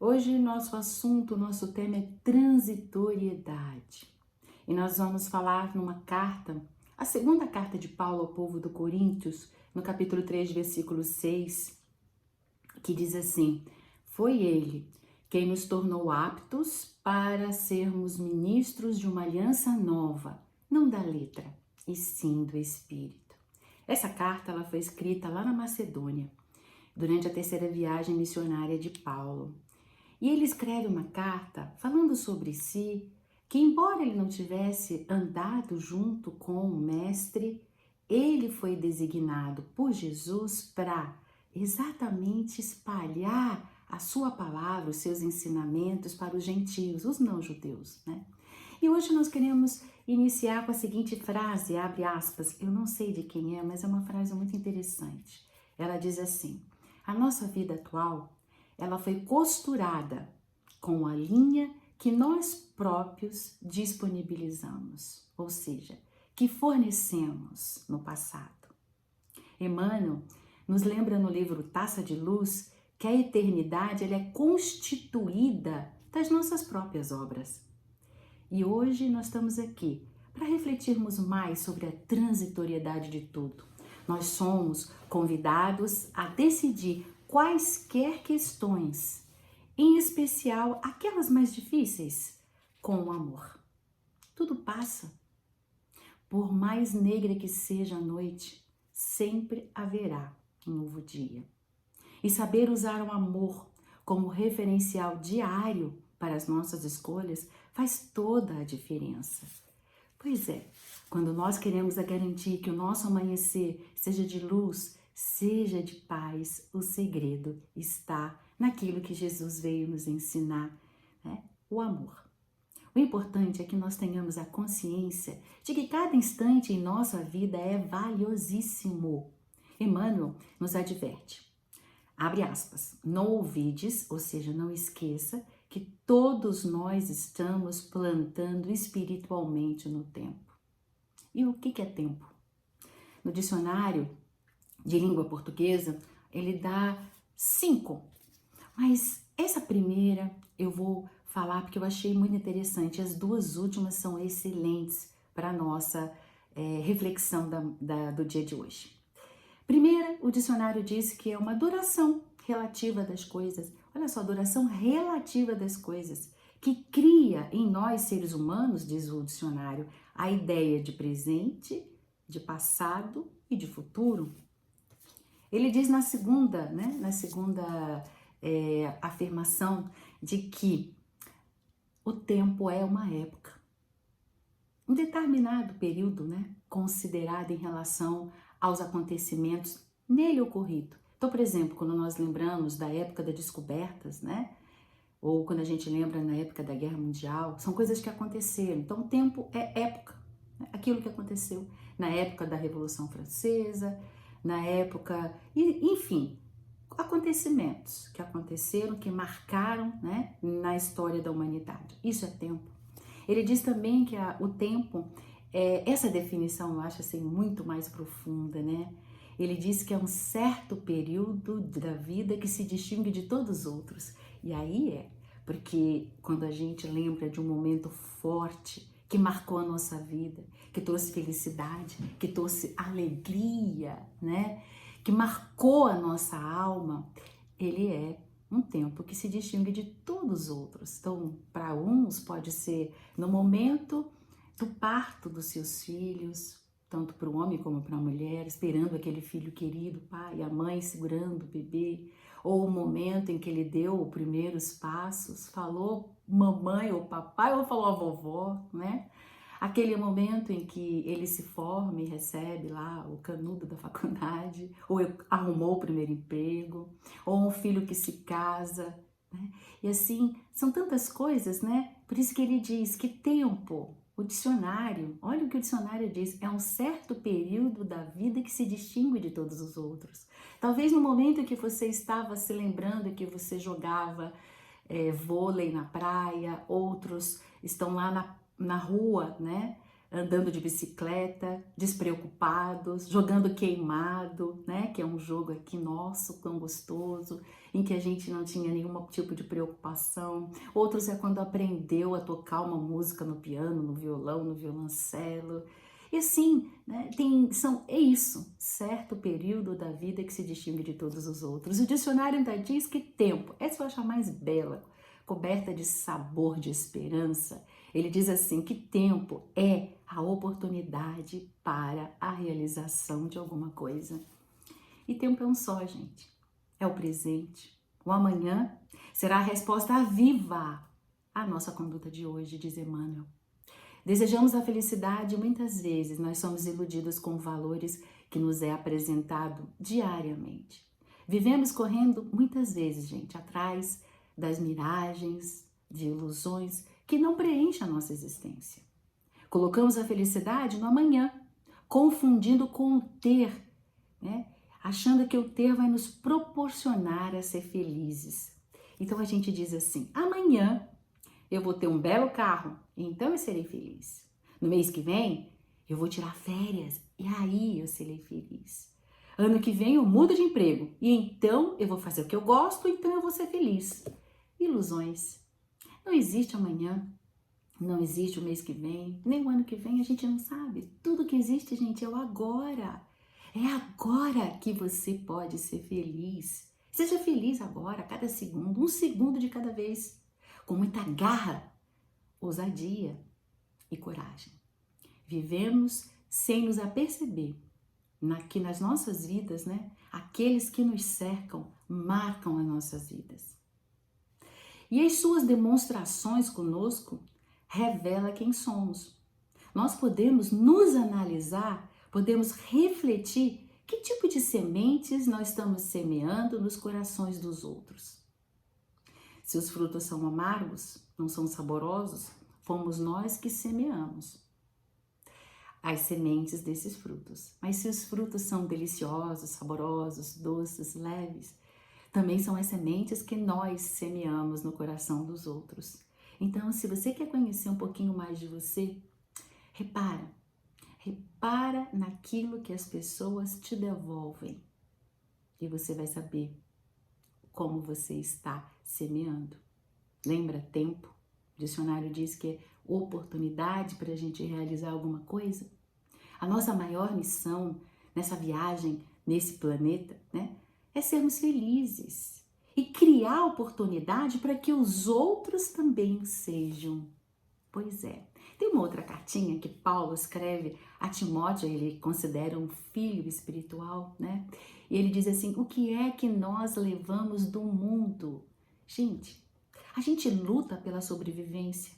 Hoje nosso assunto, nosso tema é transitoriedade. E nós vamos falar numa carta, a segunda carta de Paulo ao povo do Coríntios, no capítulo 3, versículo 6, que diz assim: Foi ele quem nos tornou aptos para sermos ministros de uma aliança nova, não da letra, e sim do Espírito. Essa carta ela foi escrita lá na Macedônia, durante a terceira viagem missionária de Paulo. E ele escreve uma carta falando sobre si, que embora ele não tivesse andado junto com o mestre, ele foi designado por Jesus para exatamente espalhar a sua palavra, os seus ensinamentos para os gentios, os não-judeus, né? E hoje nós queremos iniciar com a seguinte frase, abre aspas, eu não sei de quem é, mas é uma frase muito interessante. Ela diz assim: a nossa vida atual, ela foi costurada com a linha que nós próprios disponibilizamos, ou seja, que fornecemos no passado. Emmanuel nos lembra no livro Taça de Luz que a eternidade ela é constituída das nossas próprias obras. E hoje nós estamos aqui para refletirmos mais sobre a transitoriedade de tudo. Nós somos convidados a decidir quaisquer questões, em especial aquelas mais difíceis, com o amor. Tudo passa. Por mais negra que seja a noite, sempre haverá um novo dia. E saber usar o amor como referencial diário para as nossas escolhas faz toda a diferença. Pois é, quando nós queremos garantir que o nosso amanhecer seja de luz, seja de paz, o segredo está naquilo que Jesus veio nos ensinar, né? O amor. O importante é que nós tenhamos a consciência de que cada instante em nossa vida é valiosíssimo. Emmanuel nos adverte. Abre aspas, não ouvides, ou seja, não esqueça que todos nós estamos plantando espiritualmente no tempo. E o que é tempo? No dicionário de língua portuguesa, ele dá 5, mas essa primeira eu vou falar porque eu achei muito interessante. As duas últimas são excelentes para a nossa reflexão do dia de hoje. Primeira, o dicionário diz que é uma duração relativa das coisas. Olha só, duração relativa das coisas, que cria em nós, seres humanos, diz o dicionário, a ideia de presente, de passado e de futuro. Ele diz na segunda, afirmação de que o tempo é uma época, um determinado período, considerado em relação aos acontecimentos nele ocorrido. Então, por exemplo, quando nós lembramos da época das descobertas, ou quando a gente lembra na época da Guerra Mundial, são coisas que aconteceram. Então, o tempo é época, aquilo que aconteceu na época da Revolução Francesa, na época, enfim, acontecimentos que aconteceram, que marcaram, na história da humanidade. Isso é tempo. Ele diz também que o tempo, essa definição eu acho assim muito mais profunda, Ele diz que é um certo período da vida que se distingue de todos os outros. E aí porque quando a gente lembra de um momento forte que marcou a nossa vida, que trouxe felicidade, que trouxe alegria, que marcou a nossa alma, ele é um tempo que se distingue de todos os outros. Então, para uns pode ser no momento do parto dos seus filhos, tanto para o homem como para a mulher, esperando aquele filho querido, o pai, a mãe segurando o bebê, ou o momento em que ele deu os primeiros passos, falou mamãe ou papai, ou falou a vovó, Aquele momento em que ele se forma e recebe lá o canudo da faculdade, ou arrumou o primeiro emprego, ou um filho que se casa, E assim, são tantas coisas, Por isso que ele diz que tempo, o dicionário, olha o que o dicionário diz, é um certo período da vida que se distingue de todos os outros. Talvez no momento em que você estava se lembrando que você jogava vôlei na praia, outros estão lá na rua, andando de bicicleta, despreocupados, jogando queimado, né? Que é um jogo aqui nosso, tão gostoso, em que a gente não tinha nenhum tipo de preocupação. Outros é quando aprendeu a tocar uma música no piano, no violão, no violoncelo. E assim, né, é isso, certo período da vida que se distingue de todos os outros. O dicionário ainda diz que tempo, essa eu acho a mais bela, coberta de sabor, de esperança. Ele diz assim que tempo é a oportunidade para a realização de alguma coisa. E tempo é um só, gente. É o presente. O amanhã será a resposta viva à nossa conduta de hoje, diz Emmanuel. Desejamos a felicidade e muitas vezes nós somos iludidos com valores que nos é apresentado diariamente. Vivemos correndo muitas vezes, gente, atrás das miragens, de ilusões que não preenchem a nossa existência. Colocamos a felicidade no amanhã, confundindo com o ter, né? Achando que o ter vai nos proporcionar a ser felizes. Então a gente diz assim: amanhã eu vou ter um belo carro, então eu serei feliz. No mês que vem, eu vou tirar férias, e aí eu serei feliz. Ano que vem eu mudo de emprego, e então eu vou fazer o que eu gosto, então eu vou ser feliz. Ilusões. Não existe amanhã, não existe o mês que vem, nem o ano que vem, a gente não sabe. Tudo que existe, gente, é o agora. É agora que você pode ser feliz. Seja feliz agora, cada segundo, um segundo de cada vez, com muita garra, ousadia e coragem. Vivemos sem nos aperceber que nas nossas vidas, né, aqueles que nos cercam marcam as nossas vidas. E as suas demonstrações conosco revelam quem somos. Nós podemos nos analisar, podemos refletir que tipo de sementes nós estamos semeando nos corações dos outros. Se os frutos são amargos, não são saborosos, fomos nós que semeamos as sementes desses frutos. Mas se os frutos são deliciosos, saborosos, doces, leves, também são as sementes que nós semeamos no coração dos outros. Então, se você quer conhecer um pouquinho mais de você, repara naquilo que as pessoas te devolvem e você vai saber como você está semeando. Lembra tempo? O dicionário diz que é oportunidade para a gente realizar alguma coisa. A nossa maior missão nessa viagem, nesse planeta, né, é sermos felizes e criar oportunidade para que os outros também sejam. Pois é. Tem uma outra cartinha que Paulo escreve a Timóteo, ele considera um filho espiritual, né? E ele diz assim: o que é que nós levamos do mundo? Gente, a gente luta pela sobrevivência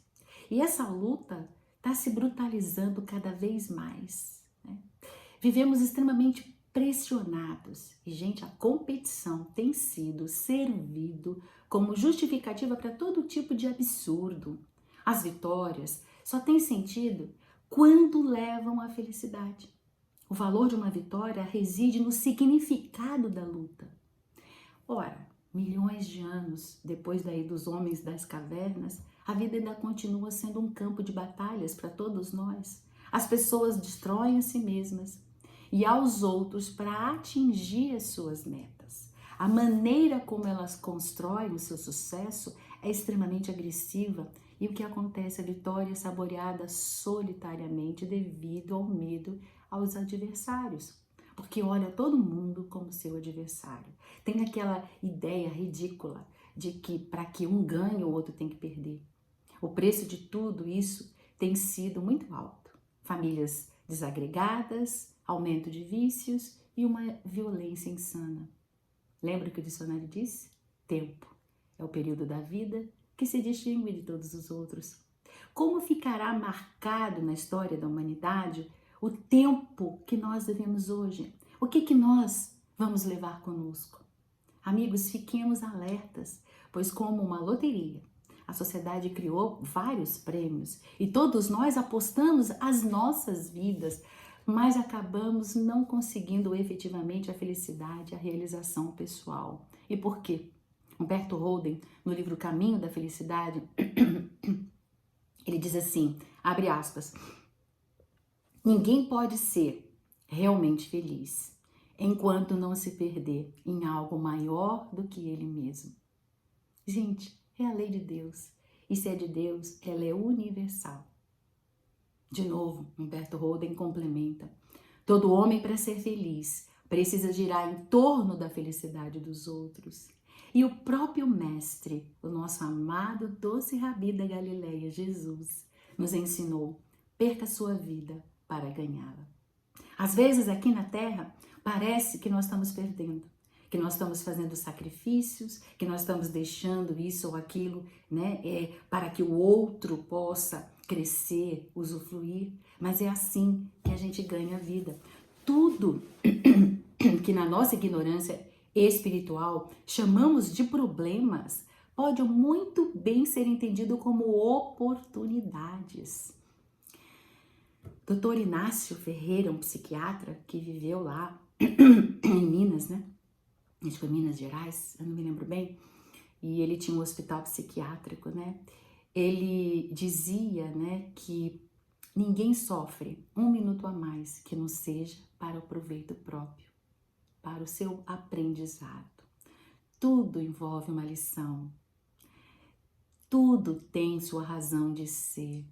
e essa luta está se brutalizando cada vez mais, né? Vivemos extremamente pressionados e, gente, a competição tem sido servido como justificativa para todo tipo de absurdo. As vitórias só têm sentido quando levam à felicidade. O valor de uma vitória reside no significado da luta. Ora, milhões de anos depois daí dos homens das cavernas, a vida ainda continua sendo um campo de batalhas para todos nós. As pessoas destroem a si mesmas e aos outros para atingir as suas metas. A maneira como elas constroem o seu sucesso é extremamente agressiva e o que acontece? A vitória é saboreada solitariamente devido ao medo aos adversários. Porque olha todo mundo como seu adversário. Tem aquela ideia ridícula de que para que um ganhe, o outro tem que perder. O preço de tudo isso tem sido muito alto. Famílias desagregadas, aumento de vícios e uma violência insana. Lembra o que o dicionário disse? Tempo é o período da vida que se distingue de todos os outros. Como ficará marcado na história da humanidade o tempo que nós vivemos hoje? O que nós vamos levar conosco? Amigos, fiquemos alertas, pois como uma loteria, a sociedade criou vários prêmios e todos nós apostamos as nossas vidas, mas acabamos não conseguindo efetivamente a felicidade, a realização pessoal. E por quê? Humberto Holden, no livro Caminho da Felicidade, ele diz assim, abre aspas, Ninguém pode ser realmente feliz enquanto não se perder em algo maior do que ele mesmo. Gente, é a lei de Deus. E se é de Deus, ela é universal. De novo, Humberto Holden complementa: todo homem, para ser feliz, precisa girar em torno da felicidade dos outros. E o próprio Mestre, o nosso amado doce Rabi da Galileia, Jesus, nos ensinou: perca sua vida para ganhá-la. Às vezes, aqui na Terra, parece que nós estamos perdendo, que nós estamos fazendo sacrifícios, que nós estamos deixando isso ou aquilo, né, para que o outro possa crescer, usufruir. Mas é assim que a gente ganha a vida. Tudo que na nossa ignorância espiritual chamamos de problemas pode muito bem ser entendido como oportunidades. Dr. Inácio Ferreira, um psiquiatra que viveu lá em Minas, né? Acho que foi Minas Gerais, eu não me lembro bem. E ele tinha um hospital psiquiátrico, né? Ele dizia, né, que ninguém sofre um minuto a mais que não seja para o proveito próprio, para o seu aprendizado. Tudo envolve uma lição. Tudo tem sua razão de ser.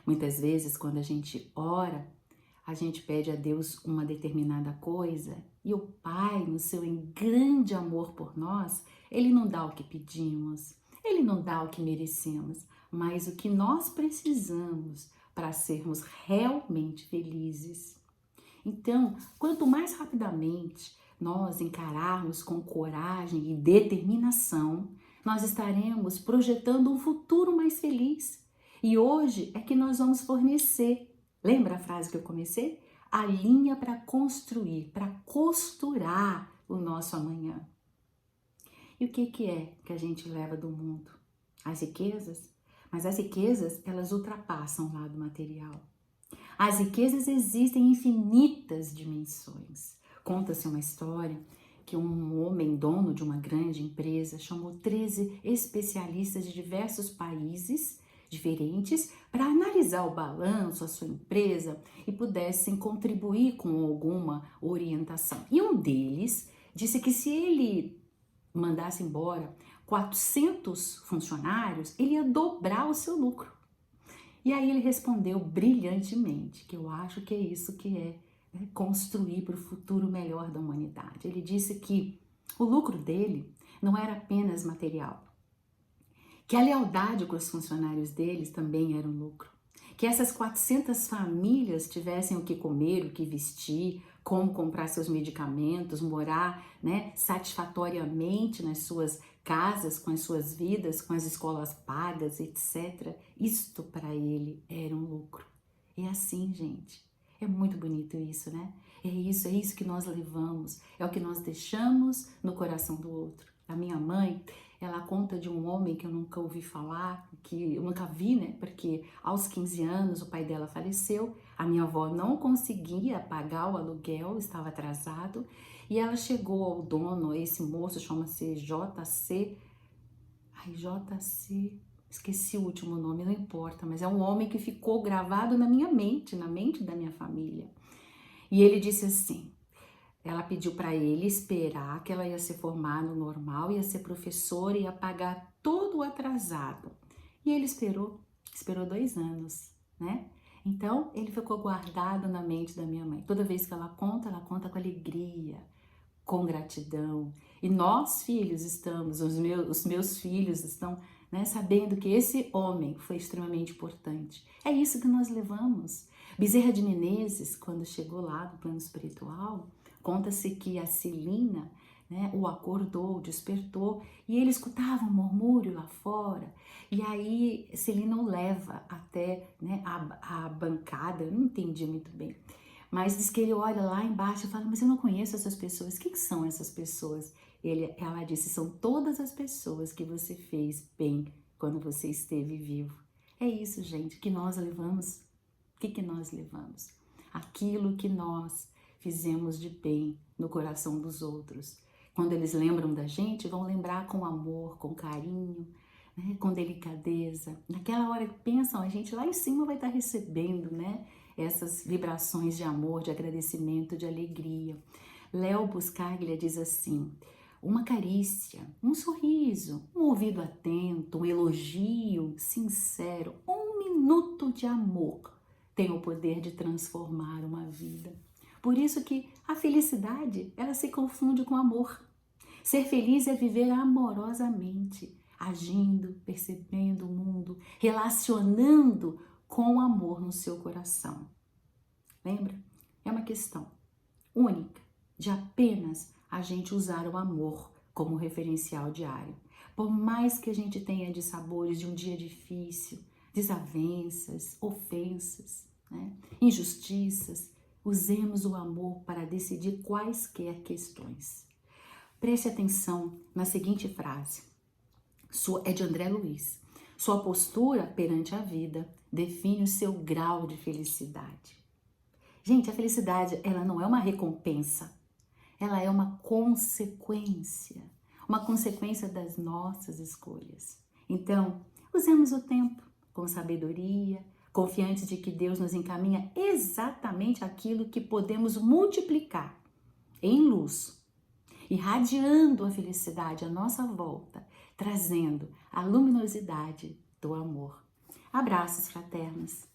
Muitas vezes, quando a gente ora, a gente pede a Deus uma determinada coisa e o Pai, no seu grande amor por nós, Ele não dá o que pedimos, Ele não dá o que merecemos, mas o que nós precisamos para sermos realmente felizes. Então, quanto mais rapidamente nós encararmos com coragem e determinação, nós estaremos projetando um futuro mais feliz. E hoje é que nós vamos fornecer, lembra a frase que eu comecei? A linha para construir, para costurar o nosso amanhã. E o que é que a gente leva do mundo? As riquezas? Mas as riquezas, elas ultrapassam o lado material. As riquezas existem em infinitas dimensões. Conta-se uma história que um homem dono de uma grande empresa chamou 13 especialistas de diversos países diferentes para analisar o balanço, a sua empresa e pudessem contribuir com alguma orientação. E um deles disse que se ele mandasse embora 400 funcionários, ele ia dobrar o seu lucro. E aí ele respondeu brilhantemente, que eu acho que é isso que é, né, construir para o futuro melhor da humanidade. Ele disse que o lucro dele não era apenas material, que a lealdade com os funcionários deles também era um lucro, que essas 400 famílias tivessem o que comer, o que vestir, como comprar seus medicamentos, morar, né, satisfatoriamente nas suas casas, com as suas vidas, com as escolas pagas, etc. Isto para ele era um lucro. É assim, gente. É muito bonito isso, né? É isso que nós levamos, é o que nós deixamos no coração do outro. A minha mãe, ela conta de um homem que eu nunca ouvi falar, que eu nunca vi, né? Porque aos 15 anos o pai dela faleceu, a minha avó não conseguia pagar o aluguel, estava atrasado, e ela chegou ao dono, esse moço chama-se JC, esqueci o último nome, não importa, mas é um homem que ficou gravado na minha mente, na mente da minha família. E ele disse assim, ela pediu para ele esperar que ela ia se formar no normal, ia ser professora, ia pagar todo o atrasado. E ele esperou 2 anos, né? Então, ele ficou guardado na mente da minha mãe. Toda vez que ela conta com alegria, com gratidão. E nós, filhos, estamos, os meus filhos estão, né, sabendo que esse homem foi extremamente importante. É isso que nós levamos. Bezerra de Menezes, quando chegou lá no plano espiritual, conta-se que a Celina, né, o acordou, despertou, e ele escutava um murmúrio lá fora. E aí Celina o leva até, né, a bancada, eu não entendi muito bem. Mas diz que ele olha lá embaixo e fala, mas eu não conheço essas pessoas, quem são essas pessoas? Ela disse, são todas as pessoas que você fez bem quando você esteve vivo. É isso, gente, que nós levamos. O que nós levamos? Aquilo que nós fizemos de bem no coração dos outros. Quando eles lembram da gente, vão lembrar com amor, com carinho, né, com delicadeza. Naquela hora que pensam, a gente lá em cima vai estar recebendo, né, essas vibrações de amor, de agradecimento, de alegria. Léo Buscaglia diz assim: uma carícia, um sorriso, um ouvido atento, um elogio sincero, um minuto de amor tem o poder de transformar uma vida. Por isso que a felicidade, ela se confunde com amor. Ser feliz é viver amorosamente, agindo, percebendo o mundo, relacionando com amor no seu coração. Lembra? É uma questão única de apenas a gente usar o amor como referencial diário. Por mais que a gente tenha dissabores de um dia difícil, desavenças, ofensas, né? Injustiças, usemos o amor para decidir quaisquer questões. Preste atenção na seguinte frase, é de André Luiz. Sua postura perante a vida define o seu grau de felicidade. Gente, a felicidade, ela não é uma recompensa, ela é uma consequência das nossas escolhas. Então, usemos o tempo com sabedoria, confiantes de que Deus nos encaminha exatamente aquilo que podemos multiplicar em luz, irradiando a felicidade à nossa volta, trazendo a luminosidade do amor. Abraços fraternos.